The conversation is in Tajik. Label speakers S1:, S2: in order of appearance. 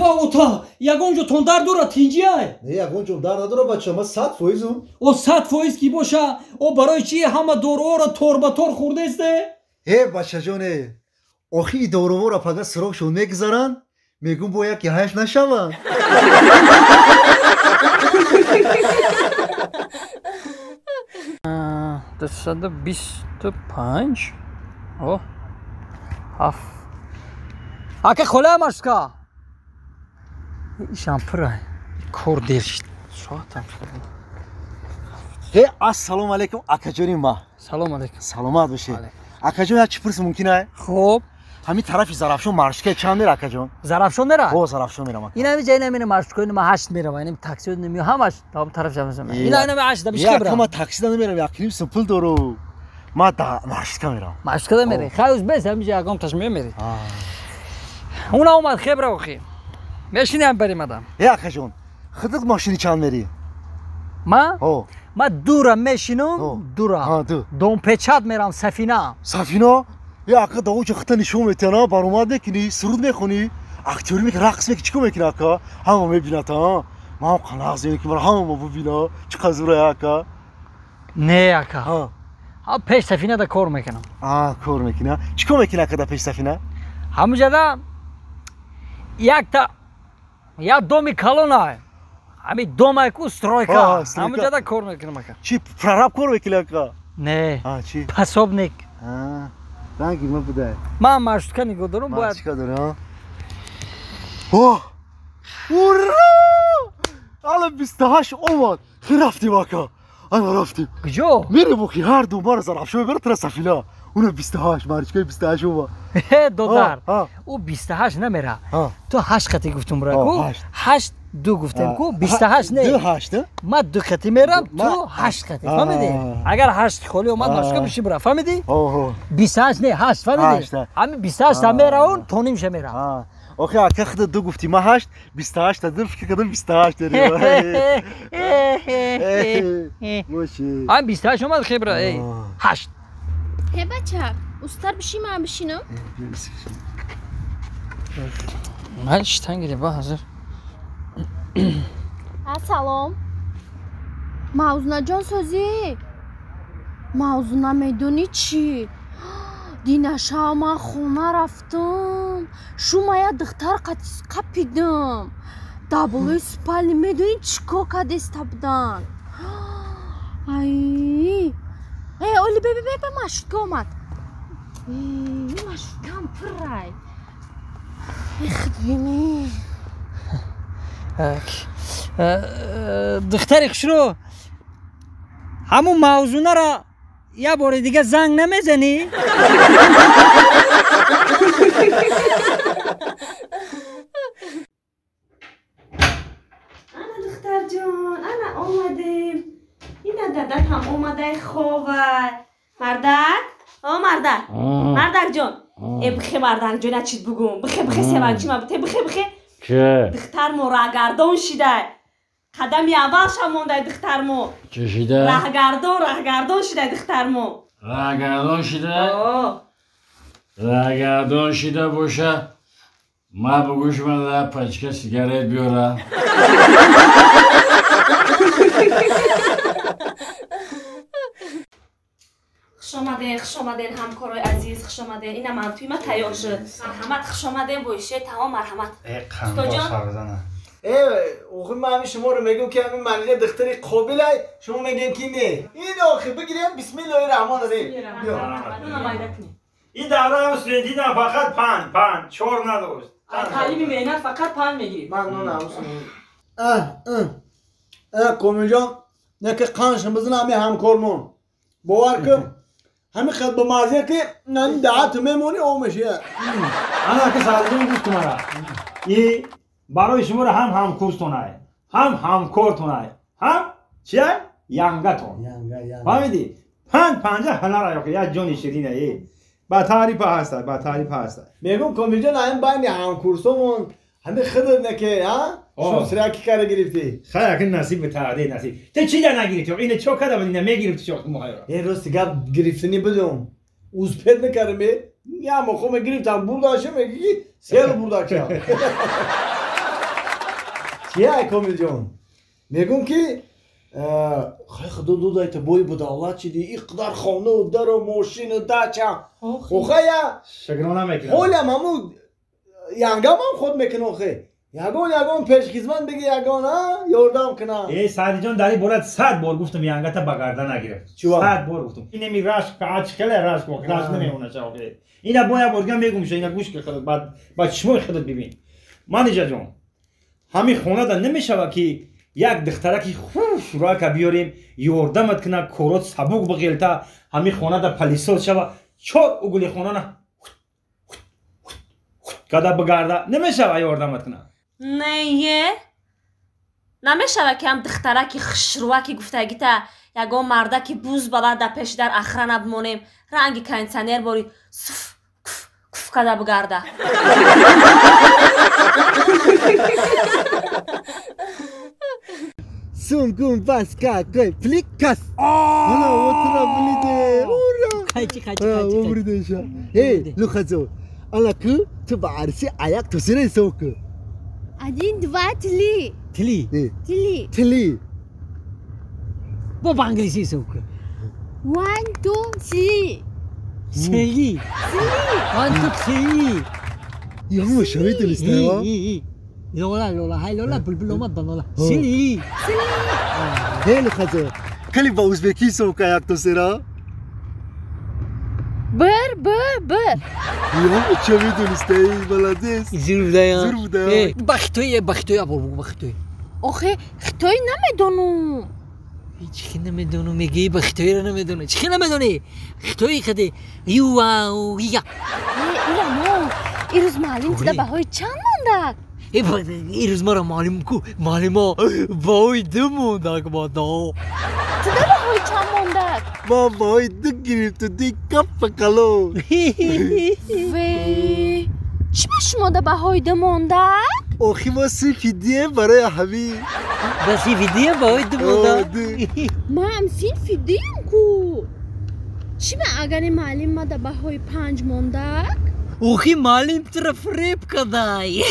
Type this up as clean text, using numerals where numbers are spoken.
S1: ва ота ягонҷо тондар дора тинҷияй
S2: не ягонҷо дар надора бача ман 100%ум
S1: о 100% ки боша о барои чи ҳама доруҳоро тор ба тор хӯрдесте
S2: бачаҷоне охи и доруҳоро пага сӯрохшон мегузаранд мегӯм бо яке ҳайф нашаванд
S1: 225 о ҳаф ака холаямашка шампурай кор дер шид соатам
S2: ассалому алайкум акаҷони ма
S1: салом алайкум
S2: саломат бошед акаҷон як чӣ пурс мумкинае
S1: хуб
S2: ҳамин тарафи зарафшон маршрутка чанд мера акаҷон
S1: зарафшон мера
S2: о зарафшон мерам
S1: ина ҳами ҷай намина маршруткои ма 8 мерава ин такси ними ҳамаш там тараф ҷамъ ина ина 8 да бишка
S2: бира ма таксида намерам як ним сум пул дору ма да маршрутка мерам
S1: маршруткада мери хайз бес ҳами ҷай ягон таш мери уна омад хебра охи мешинам барим адам
S2: акаҷон худат машини чанд мери
S1: ма ма дура мешинам дура домпечат мерам сафина
S2: сафина ака давоча хита нишон метиана баромад мекунӣ суруд мехонӣ актёрӣ мекунӣ рақс мекунӣ чӣ кор мекунӣ ака ҳама мебинад ман қанағ зем ки ҳама ма бубина чӣ қазурая ака
S1: не ака пеш сафинада кор мекунам
S2: кор мекунӣ чӣ кор мекунӣ ака да пеш сафина
S1: ҳамуҷада як доми калонай ҳами домайку стройка ҳамуҷада кор мекунам ака
S2: чӣ прораб кор мекунӣ ака
S1: не
S2: чӣ
S1: пасобник
S2: ранги ма будай
S1: ман маршрутка нигоҳ дорам бояд
S2: ура ала 28 омад рафтим ака ана рафтим
S1: куҷо
S2: мерем охи ҳар ду мара зарафшон мебарад тара сафина уна 28 маршрутка 28 омад
S1: додар ӯ 28 намера ту 8 қати гуфтум раку 8 ду гуфтем ку 28 не ма 2 қати мерам ту 8 қати фаҳмидӣ агар 8 холӣ омад маршрутка биши бира фаҳмидӣ 28 не 8 фаҳмидӣ ҳами 28 та мера он то нимша мера
S2: охи ака худа ду гуфтӣ ма 8 28 та ду фикр кардам 28 дорӣ боши
S1: ҳами 28 омад хебра 8
S3: бача устар биши ман бишинам
S1: ман штангире ба ҳозир
S3: ассалом мавзунаҷон созӣ мавзуна медонӣ чӣ динаша ман хона рафтам шума я духтар қапидам даблои спални медонӣ чӣ кор кардеста будан оли бебебебе маршрутка омад маршруткам пуррай худбинӣ
S1: духтари хушрӯ ҳамун мавзунара як бори дига занг намезанӣ
S4: ана духтарҷон ана омадем ина дадат ҳам омадай ховай мардак мардакҷон бихе мардакҷона чит бугум бихе севанчима бите бихе духтармо раҳгардон шидай қадами аввалша мондай духтармо
S1: чӣ шида
S4: раҳгардон шидай духтармо
S5: раҳгардон шида боша ма бугӯшмада пачка сигарет биёра
S4: хуш омаден ҳамкорои азиз хуш омаден ина мантуи ма тайёр шуд марҳамат хуш омаден боише таом марҳамат устоҷон
S2: охи ман ҳамин шуморо мегӯм ки ҳамин манеҷа духтари қобилай шумо мегӯем ки не ин охи бигирем бисмиллоҳи раҳмони раҳим
S5: ин давра студентидам фақат 5 4 надошт
S1: талими меҳнат фақат 5 мегирӣ
S2: ман کمیجان نه که قانشمızın همه همکارمون باور کن همه خد به مازه که نم دعات میمونی او میشه
S5: انا که سالجون گوش مرا ای برای شما هم همکارتونای هم همکارتونای هم چیه یانگاتون فهمیدی پنجه هنر که یا جونی شیرینه ای با تعریف هست
S2: میگم کمیجان هم باید همکارسمون همه خدر نکه ها شو سراکی کار گرفتی
S5: خیلی که نصیب تعدی نصیب تو چی در نگیرید اینه چو کده بدینه میگیرید چو مهایرا
S2: یه روز دیگه گرفتنی بدم اوز پید نکرم یا مخوام گرفتم برداشم میگی سیل برداشم چیه کامیل جان میگم که خیلی خدا دو دایت بای بوده الله چی دی اقدار خانه و در و ماشین و داچه و خیلی
S5: شکرانه میکنم
S2: خولی همون یانگام هم خود میکنه خیلی یگان پیشکیزمن بگی یگان ها یاردم کنم
S5: ای سعدی جان داری برات 100 بار گفتم یانگتا بگردن نگرفت 100 بار گفتم این می راش کاچ کله راش کو راش نمیونه چاوگه اینا باید برگم میگم میشه اینا گوش که خودت بعد شما خودت ببین مانیجا جان همین خونه دا نمیشه که یک دخترکی خوش را که بیاریم یاردمت کنه کورات سبوک بغیلتا همین خونه دا پلیسات شوه چور اوگلی خونه نه کدا بگرده نمیشه یاردمت کنه
S4: نه نمیشه که هم دخترکی خشروکی گفتگی تا یگان مردکی بوز بلد در پیش در اخرا نبمونیم رنگی کنسنر باری سف کف کده بگرده
S2: سونگون بس که فلیکس حالا وطنا بلیده
S1: خیچی
S2: بریده شا هی لخزو انا که تو با عرسی عیاق تو سره سوکه
S3: один два
S2: تلی
S1: با انگلیسی سوکه
S3: 1 2 3
S1: سلی 1 2 3
S2: یا همه شوید دلیسته ها
S1: لولا های لولا بلبل اومد لولا سلی
S2: هی لخزو کلی با اوزبکی سوکه عیاق تو سره
S3: بر
S2: یا چه میدونسته ای بلدیست
S1: زور بوده یا بختوی ابو بختوی
S3: آخه خطوی نمیدونم
S1: چی نمیدونم میگی بختوی رو نمیدونه چی نمیدونی خطوی خده یو یا
S3: این روز معلوم شده بهای چند مونده
S1: این روز ما رو معلوم کو معلوم بهای 2 مونده که با دا
S3: تو ده بهای چند مونده
S2: ما بهای 2 گرفت و 2 کپ کلو
S3: وی چی به شما ده بهای 2 مونده
S2: آخی ما 3 فیدیه برای حبیب
S1: بس فیدیه بهای 2 مونده
S3: ما هم 3 فیدیم کو چی به اگر معلوم ما ده بهای 5 مونده
S1: اوخی معلم طرف ریب کدای